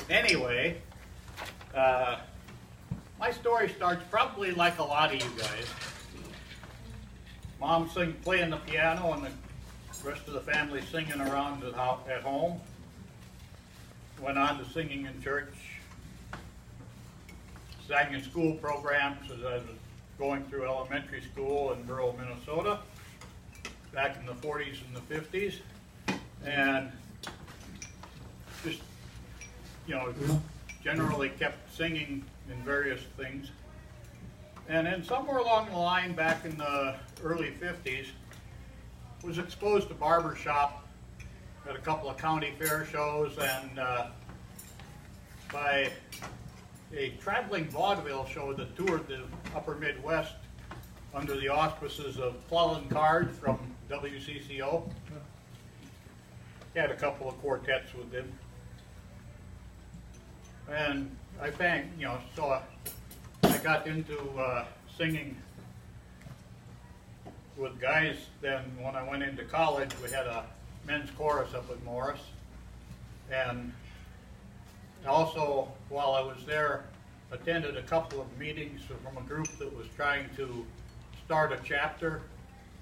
Anyway, my story starts probably like a lot of you guys. Mom playing the piano and the rest of the family singing around at home. Went on to singing in church. Sang in school programs as I was going through elementary school in rural Minnesota back in the 40s and the 50s. And just, generally kept singing in various things. And then somewhere along the line, back in the early 50s, was exposed to Barbershop at a couple of county fair shows, and by a traveling vaudeville show that toured the upper Midwest under the auspices of Plowin Card from WCCO. Had a couple of quartets with him. And I so I got into singing with guys. Then when I went into college, we had a men's chorus up at Morris. And also, while I was there, attended a couple of meetings from a group that was trying to start a chapter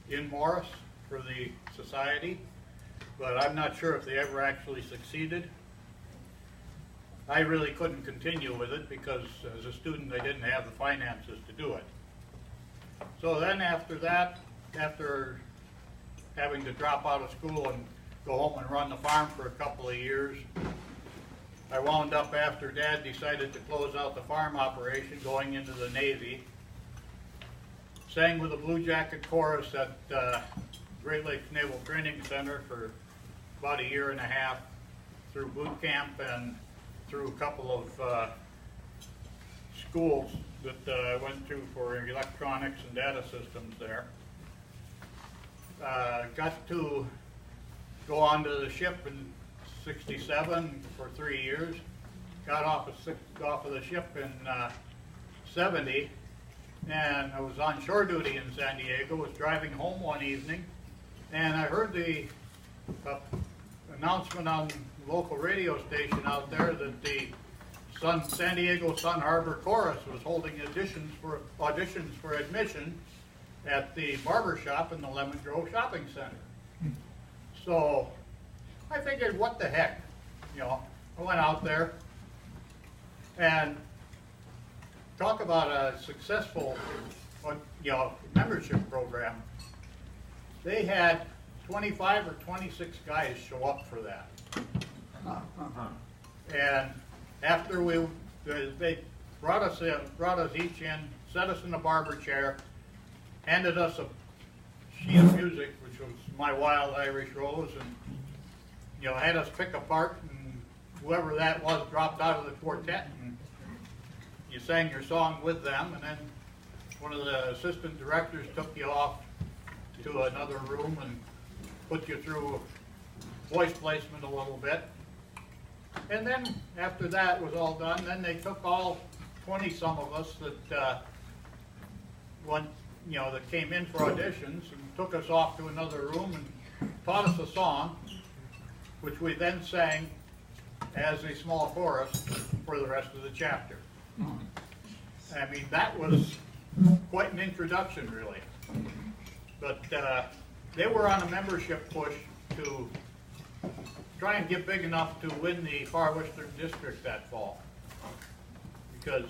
in Morris for the society, but I'm not sure if they ever actually succeeded. I really couldn't continue with it because as a student I didn't have the finances to do it. So then after that, after having to drop out of school and go home and run the farm for a couple of years, I wound up, after Dad decided to close out the farm operation, going into the Navy. Sang with the Blue Jacket Chorus at Great Lakes Naval Training Center for about a year and a half, through boot camp and through a couple of schools that I went through for electronics and data systems there. Got to go onto the ship in '67 for 3 years. Got off of the ship in '70, and I was on shore duty in San Diego. Was driving home one evening, and I heard the announcement on the local radio station out there that the San Diego Sun Harbor Chorus was holding auditions for admission at the Barbershop in the Lemon Grove Shopping Center. So I figured, what the heck, I went out there, and talk about a successful, membership program. They had 25 or 26 guys show up for that. And after they brought us each in, set us in a barber chair, handed us a sheet of music, which was My Wild Irish Rose, and had us pick a part, and whoever that was dropped out of the quartet, and you sang your song with them, and then one of the assistant directors took you off to another room and put you through voice placement a little bit. And then after that was all done, then they took all 20-some of us that that came in for auditions and took us off to another room and taught us a song, which we then sang as a small chorus for the rest of the chapter. I mean, that was quite an introduction, really. But they were on a membership push to try and get big enough to win the Far Western District that fall, because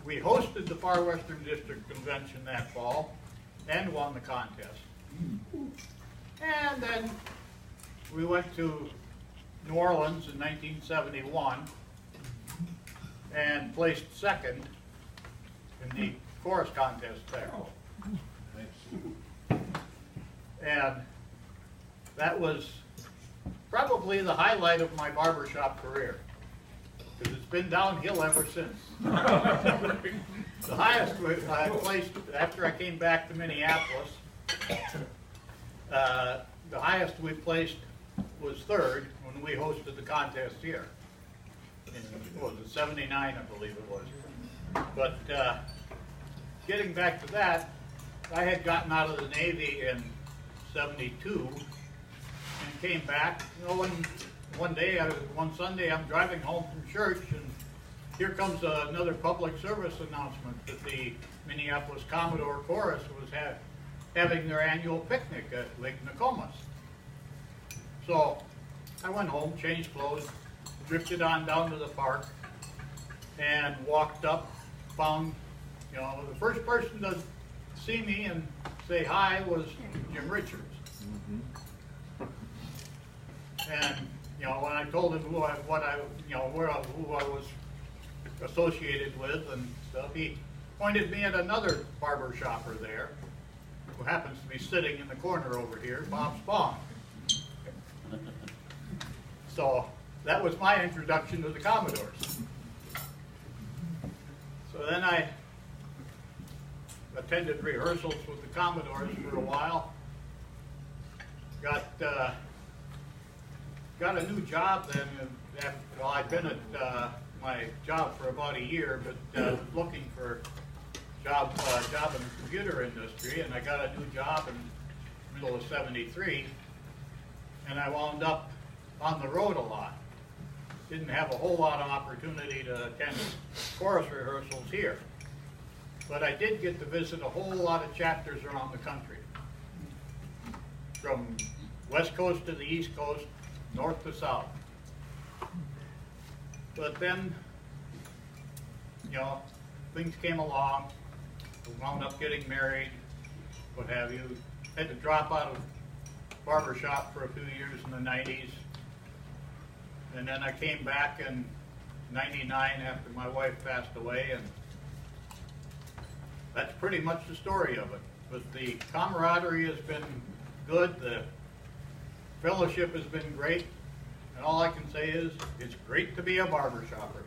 we hosted the Far Western District Convention that fall and won the contest. And then we went to New Orleans in 1971 and placed second in the chorus contest there. And that was probably the highlight of my barbershop career, because it's been downhill ever since. The highest I placed after I came back to Minneapolis, the highest we placed was third when we hosted the contest here. What was it, 79, I believe it was. But getting back to that, I had gotten out of the Navy in '72 and came back. One one Sunday, I'm driving home from church, and here comes another public service announcement that the Minneapolis Commodore Chorus was having their annual picnic at Lake Nokomis. So I went home, changed clothes, drifted on down to the park, and walked up, found, the first person to see me and say hi was Jim Richards. And when I told him who I was associated with and stuff, he pointed me at another barber shopper there, who happens to be sitting in the corner over here, Bob Spong. So that was my introduction to the Commodores. So then I attended rehearsals with the Commodores for a while. Got a new job then. Well, I'd been at my job for about a year, but looking for job in the computer industry, and I got a new job in the middle of '73, and I wound up on the road a lot. Didn't have a whole lot of opportunity to attend chorus rehearsals here, but I did get to visit a whole lot of chapters around the country, from West Coast to the East Coast, north to south. But then, things came along. We wound up getting married, what have you. Had to drop out of Barbershop for a few years in the 90s. And then I came back in '99 after my wife passed away, and that's pretty much the story of it. But the camaraderie has been good, the fellowship has been great, and all I can say is, it's great to be a barbershopper.